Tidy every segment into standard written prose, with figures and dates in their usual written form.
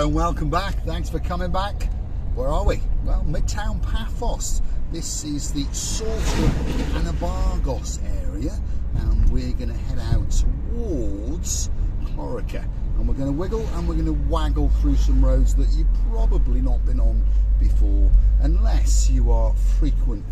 and welcome back. Thanks for coming back. Where are we? Well, Midtown Paphos. This is the sort of Anabargos area, and we're going to head out towards Chlorica. And we're going to wiggle and we're going to waggle through some roads that you've probably not been on before, unless you are frequent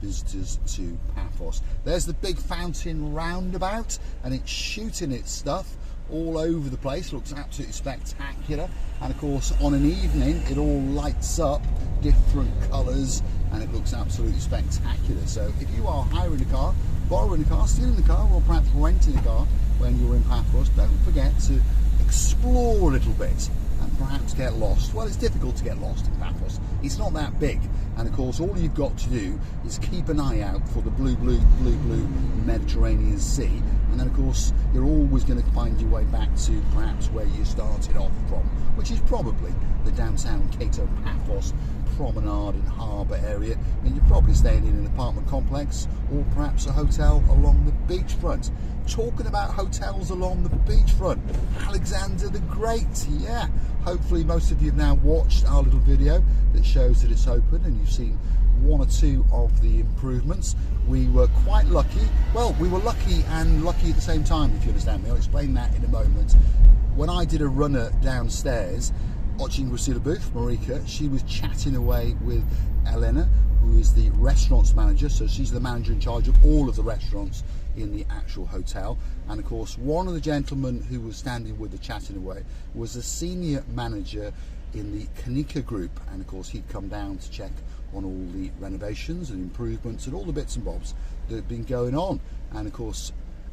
visitors to Paphos. There's the big fountain roundabout, and it's shooting its stuff all over the place. Looks absolutely spectacular, and of course on an evening it all lights up different colours and it looks absolutely spectacular. So if you are hiring a car, borrowing a car, stealing a car, or perhaps renting a car when you're in Paphos, don't forget to explore a little bit and perhaps get lost. Well, it's difficult to get lost in Paphos. It's not that big, and of course all you've got to do is keep an eye out for the blue Mediterranean Sea, and then of course you're always going to find your way back to perhaps where you started off from, which is probably the downtown Cato Paphos promenade and harbour area, and you're probably staying in an apartment complex or perhaps a hotel along the beachfront. Talking about hotels along the beachfront, Alexander the Great, yeah. Hopefully most of you have now watched our little video that shows that it's open, and you've seen one or two of the improvements. We were quite lucky. Well, we were lucky and lucky at the same time, if you understand me. I'll explain that in a moment. When I did a runner downstairs, watching Priscilla Booth, Marika, she was chatting away with Elena, who is the restaurants manager. So she's the manager in charge of all of the restaurants in the actual hotel. And of course, one of the gentlemen who was standing with the chatting away was a senior manager in the Kanika group, and of course he'd come down to check on all the renovations and improvements and all the bits and bobs that had been going on. And of course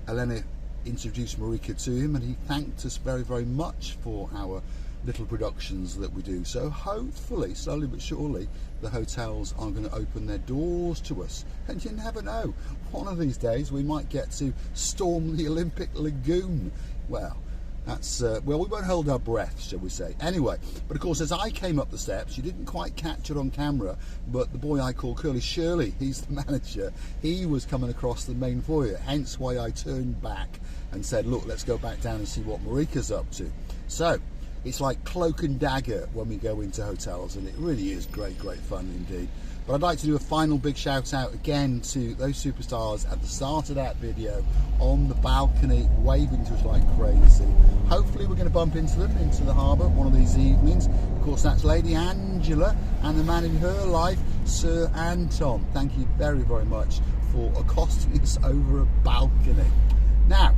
Elena introduced Marika to him, and he thanked us very much for our little productions that we do. So hopefully, slowly but surely, the hotels are going to open their doors to us, and you never know, one of these days we might get to storm the Olympic Lagoon. Well, that's well, we won't hold our breath, shall we say. Anyway, but of course as I came up the steps, you didn't quite catch it on camera, but the boy I call Curly Shirley, he's the manager, he was coming across the main foyer, hence why I turned back and said, look, let's go back down and see what Marika's up to. So it's like cloak and dagger when we go into hotels, and it really is great fun indeed. But I'd like to do a final big shout out again to those superstars at the start of that video on the balcony, waving to us like crazy. Hopefully we're going to bump into them into the harbour one of these evenings. Of course, that's Lady Angela and the man in her life, Sir Anton. Thank you very much for accosting us over a balcony. Now,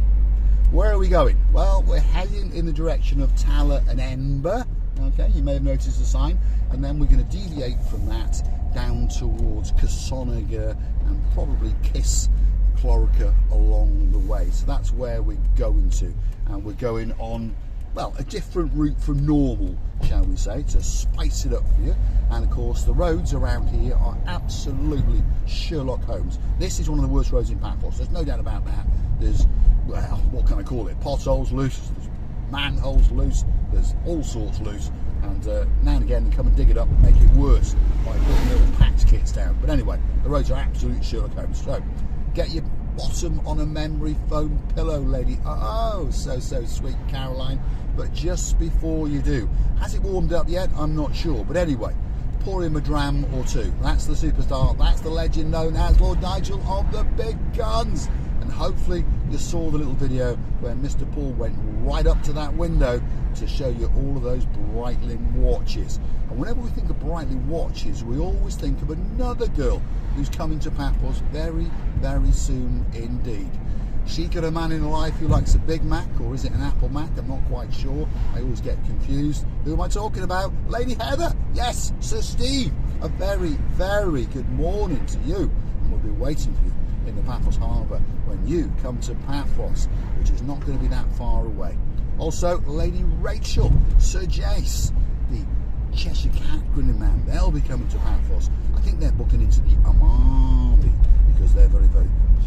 where are we going? Well, we're heading in the direction of Tala and Ember. Okay, you may have noticed the sign, and then we're going to deviate from that down towards Kissonerga and probably Kiss Chlorica along the way. So that's where we're going to, and we're going on, well, a different route from normal, shall we say, to spice it up for you. And of course the roads around here are absolutely Sherlock Holmes. This is one of the worst roads in Paphos, there's no doubt about that. There's, well, what can I call it, potholes loose, there's manholes loose, there's all sorts loose, and now and again they come and dig it up and make it worse by putting little patch kits down. But anyway, the roads are absolutely Sherlock Holmes. So get your bottom on a memory foam pillow, lady. Oh, so sweet, Caroline. But just before you do, has it warmed up yet? I'm not sure, but anyway, pour him a dram or two. That's the superstar, that's the legend known as Lord Nigel of the Big Guns. And hopefully you saw the little video where Mr. Paul went right up to that window to show you all of those Breitling watches. And whenever we think of Breitling watches, we always think of another girl who's coming to Paphos very soon indeed. She got a man in her life who likes a Big Mac, or is it an Apple Mac? I'm not quite sure. I always get confused. Who am I talking about? Lady Heather. Yes, Sir Steve. A very good morning to you. And we'll be waiting for you in the Paphos Harbour when you come to Paphos, which is not going to be that far away. Also, Lady Rachel, Sir Jace, the Cheshire Cat grinning man, they'll be coming to Paphos. I think they're booking into the Amalfi because they're very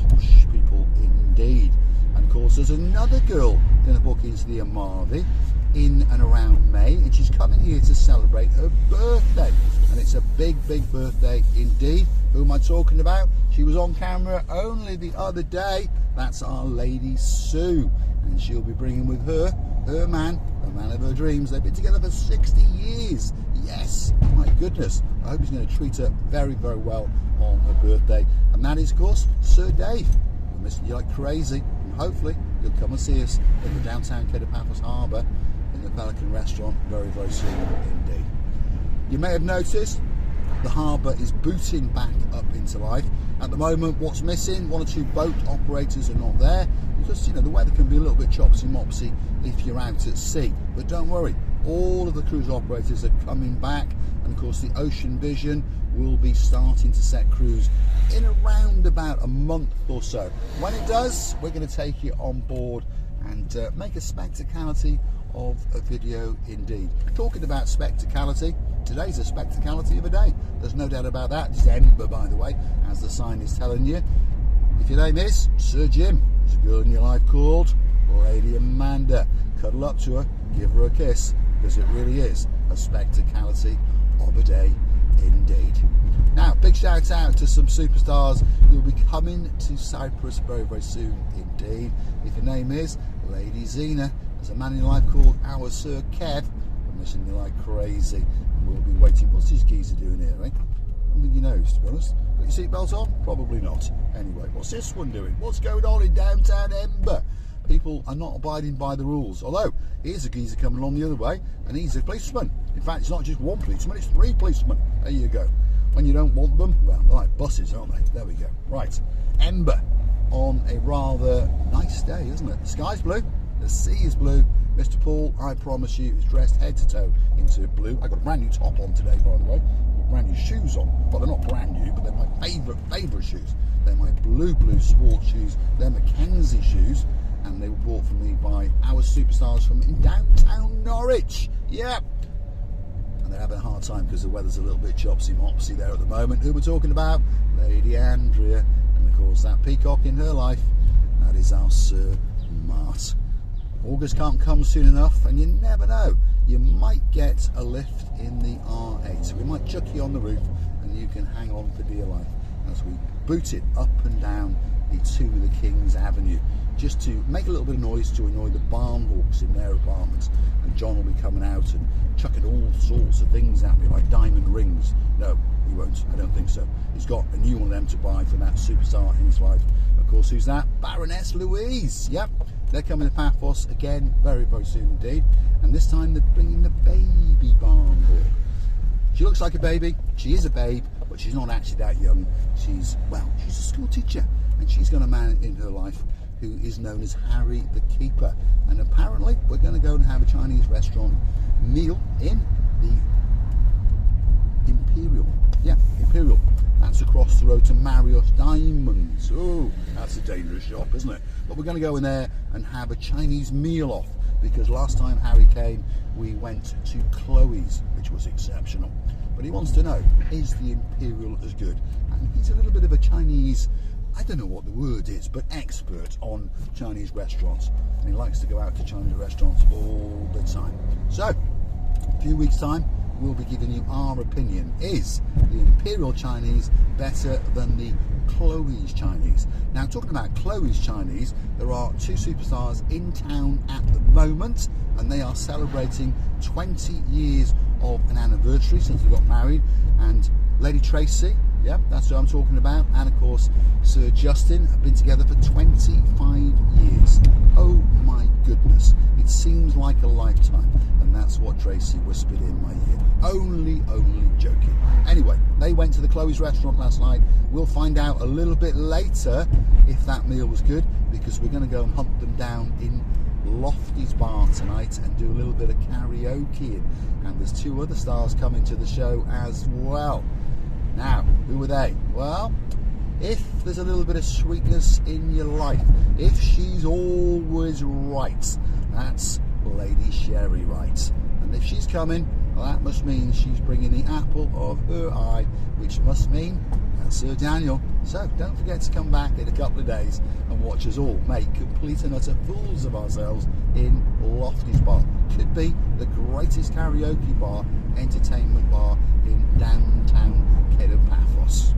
posh people indeed. And of course there's another girl going to book into the Amalfi in and around May, and she's coming here to celebrate her birthday, and it's a big birthday indeed. Who am I talking about? She was on camera only the other day. That's our Lady Sue, and she'll be bringing with her man, a man of her dreams. They've been together for 60 years. Yes, my goodness. I hope he's going to treat her very, very well on her birthday. And that is, of course, Sir Dave. We're missing you like crazy. And hopefully you'll come and see us in the downtown Paphos Harbour in the Pelican restaurant very, very soon indeed. You may have noticed the harbour is booting back up into life. At the moment, what's missing? One or two boat operators are not there because, you know, the weather can be a little bit chopsy-mopsy if you're out at sea. But don't worry, all of the cruise operators are coming back, and of course the Ocean Vision will be starting to set cruise in around about a month or so. When it does, we're going to take you on board and make a spectacality of a video indeed. Talking about spectacality, today's a spectacality of a day. There's no doubt about that. It's Ember, by the way, as the sign is telling you. If your name is Sir Jim, there's a girl in your life called Lady Amanda. Cuddle up to her, give her a kiss, because it really is a spectacality of a day indeed. Now, big shout out to some superstars who will be coming to Cyprus very, very soon indeed. If your name is Lady Xena, there's a man in your life called our Sir Kev. We're missing you like crazy. And we'll be waiting. What's this geezer doing here, eh? I think he knows, to be honest. Got your seatbelt on? Probably not. Anyway, what's this one doing? What's going on in downtown Ember? People are not abiding by the rules. Although, here's a geezer coming along the other way, and he's a policeman. In fact, it's not just one policeman, it's 3 policemen. There you go. When you don't want them, well, they're like buses, aren't they? There we go. Right, Ember on a rather nice day, isn't it? The sky's blue, the sea is blue. Mr. Paul, I promise you, is dressed head to toe into blue. I got a brand new top on today, by the way. Brand new shoes on. Well, they're not brand new, but they're my favourite shoes. They're my blue sports shoes. They're Mackenzie shoes, and they were bought for me by our superstars from in downtown Norwich. Yeah. And they're having a hard time because the weather's a little bit chopsy-mopsy there at the moment. Who we're talking about? Lady Andrea. And of course, that peacock in her life, that is our Sir Mart. August can't come soon enough, and you never know, you might get a lift in the R8. We might chuck you on the roof and you can hang on for dear life as we boot it up and down the To the King's Avenue, just to make a little bit of noise to annoy the barn hawks in their apartments. And John will be coming out and chucking all sorts of things at me, like diamond rings. No, he won't. I don't think so. He's got a new one of them to buy for that superstar in his life. Of course, who's that? Baroness Louise. Yep. They're coming to Paphos again very, very soon indeed. And this time they're bringing the baby barn hawk. She looks like a baby. She is a babe, but she's not actually that young. She's a school teacher. And she's got a man in her life who is known as Harry the Keeper. And apparently we're going to go and have a Chinese restaurant meal in the Imperial. Yeah, Imperial. That's across the road to Marriott Diamonds. Oh, that's a dangerous shop, isn't it? But we're going to go in there and have a Chinese meal off, because last time Harry came, we went to Chloe's, which was exceptional. But he wants to know, is the Imperial as good? And he's a little bit of a Chinese, I don't know what the word is, but expert on Chinese restaurants. And he likes to go out to Chinese restaurants all the time. So, a few weeks' time, we'll be giving you our opinion. Is the Imperial Chinese better than the Chloe's Chinese? Now, talking about Chloe's Chinese, there are 2 superstars in town at the moment, and they are celebrating 20 years of an anniversary since they got married. And Lady Tracy, yeah, that's who I'm talking about, and of course Sir Justin have been together for 25 years. Oh my goodness, it seems like a lifetime. And that's what Tracy whispered in my ear. Only joking. Anyway, they went to the Chloe's restaurant last night. We'll find out a little bit later if that meal was good, because we're going to go and hunt them down in Lofty's bar tonight and do a little bit of karaoke. And there's 2 other stars coming to the show as well. Now, who are they? Well, if there's a little bit of sweetness in your life, if she's always right, that's Lady Sherry Wright. And if she's coming, well, that must mean she's bringing the apple of her eye, which must mean that's Sir Daniel. So don't forget to come back in a couple of days and watch us all make complete and utter fools of ourselves in Lofty's bar. Could be the greatest karaoke bar, entertainment bar in downtown Paphos.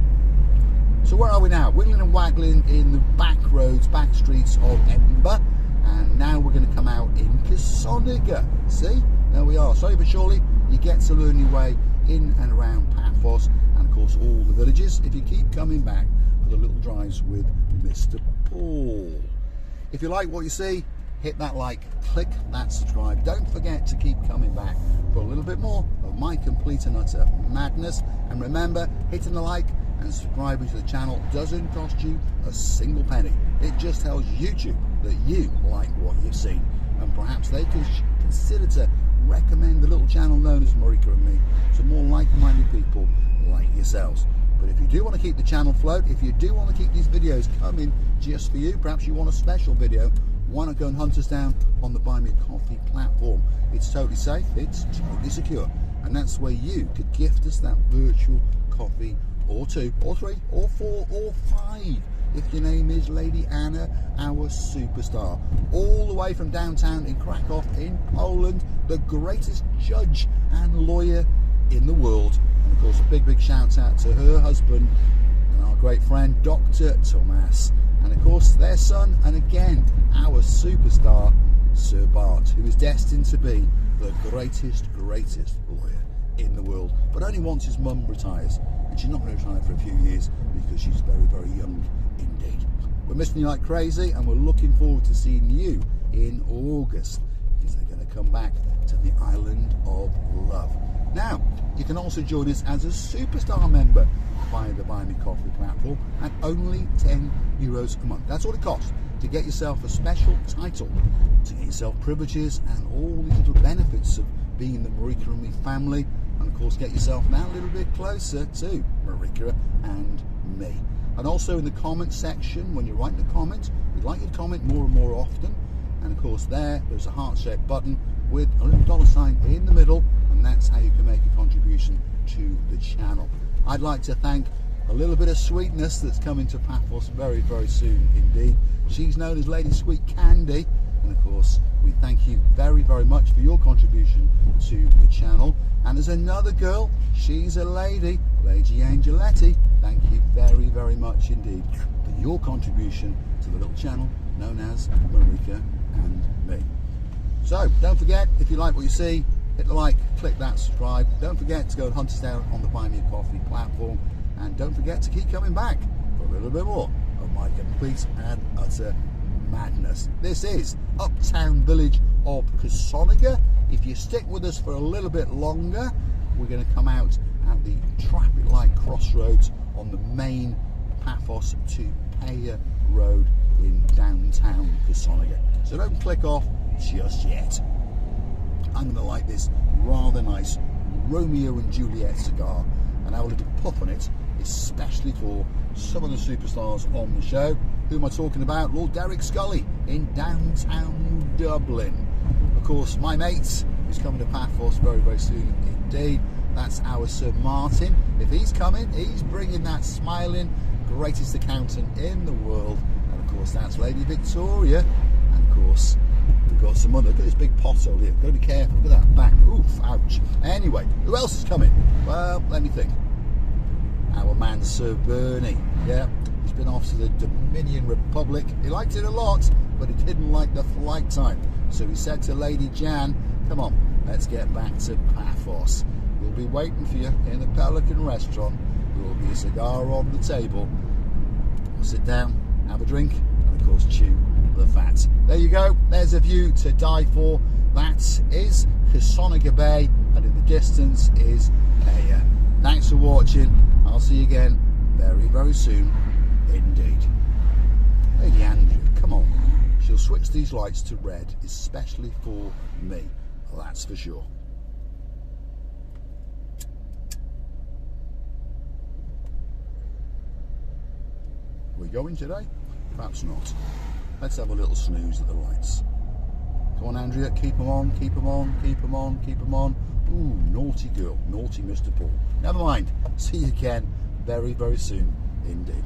So where are we now? Wiggling and waggling in the back roads, back streets of Edinburgh, and now we're going to come out in Kissonerga. See, there we are. Slowly but surely you get to learn your way in and around Paphos, and of course all the villages, if you keep coming back for the little drives with Mr. Paul. If you like what you see, hit that like, click that subscribe. Don't forget to keep coming back for a little bit more of my complete and utter madness. And remember, hitting the like and subscribing to the channel doesn't cost you a single penny. It just tells YouTube that you like what you've seen, and perhaps they can consider to recommend the little channel known as Marika and me to more like-minded people like yourselves. But if you do want to keep the channel afloat, if you do want to keep these videos coming just for you, perhaps you want a special video, why not go and hunt us down on the Buy Me a Coffee platform? It's totally safe, it's totally secure, and that's where you could gift us that virtual coffee, or 2, or 3, or 4, or 5, if your name is Lady Anna, our superstar, all the way from downtown in Krakow in Poland, the greatest judge and lawyer in the world. And of course a big shout out to her husband and our great friend Dr. Thomas, and of course their son, and again our superstar Sir Bart, who is destined to be the greatest lawyer in the world, but only once his mum retires, and she's not going to retire for a few years because she's very young indeed. We're missing you like crazy, and we're looking forward to seeing you in August, because they're going to come back to the island of love. Now you can also join us as a superstar member via the Buy Me Coffee platform at only €10 a month. That's all it costs to get yourself a special title, to get yourself privileges and all the little benefits of being the Marika and me family, and of course get yourself now a little bit closer to Marika and me. And also in the comment section, when you're writing a comment, we'd like you to comment more and more often, and of course there's a heart-shaped button with a little $sign in the middle, and that's how you can make a contribution to the channel. I'd like to thank a little bit of sweetness that's coming to Paphos very soon indeed. She's known as Lady Sweet Candy, and of course we thank you very much for your contribution to the channel. And there's another girl, she's a lady, Lady Angeletti. Thank you very much indeed for your contribution to the little channel known as Marika and me. So don't forget, if you like what you see, hit the like, click that subscribe. Don't forget to go and hunt us down on the Buy Me a Coffee platform, and don't forget to keep coming back for a little bit more of my complete and utter madness. This is Uptown Village of Kissonerga. If you stick with us for a little bit longer, we're going to come out at the traffic light crossroads on the main Paphos to Paya road in downtown Kissonerga. So don't click off just yet. I'm going to light this rather nice Romeo and Juliet cigar and have a little puff on it, especially for some of the superstars on the show. Who am I talking about? Lord Derek Scully in downtown Dublin. Of course, my mate who's coming to Paphos very soon indeed. That's our Sir Martin. If he's coming, he's bringing that smiling greatest accountant in the world. And of course, that's Lady Victoria. And of course, we've got some other. Look at this big pothole here. Go be careful. Look at that back. Oof, ouch. Anyway, who else is coming? Well, let me think. Our man Sir Bernie. Yeah, he's been off to the Dominion Republic. He liked it a lot, but he didn't like the flight time. So he said to Lady Jan, come on, let's get back to Paphos. We'll be waiting for you in the Pelican restaurant. There will be a cigar on the table. We'll sit down, have a drink, and of course chew the fat. There you go. There's a view to die for. That is Kissonerga Bay, and in the distance is Paya. Thanks for watching. I'll see you again very soon indeed. Lady Andrew, come on. She'll switch these lights to red, especially for me. Well, that's for sure. Are we going today? Perhaps not. Let's have a little snooze at the lights. Come on, Andrea, keep them on, keep them on, keep them on, keep them on. Ooh, naughty girl, naughty Mr. Paul. Never mind. See you again very soon indeed.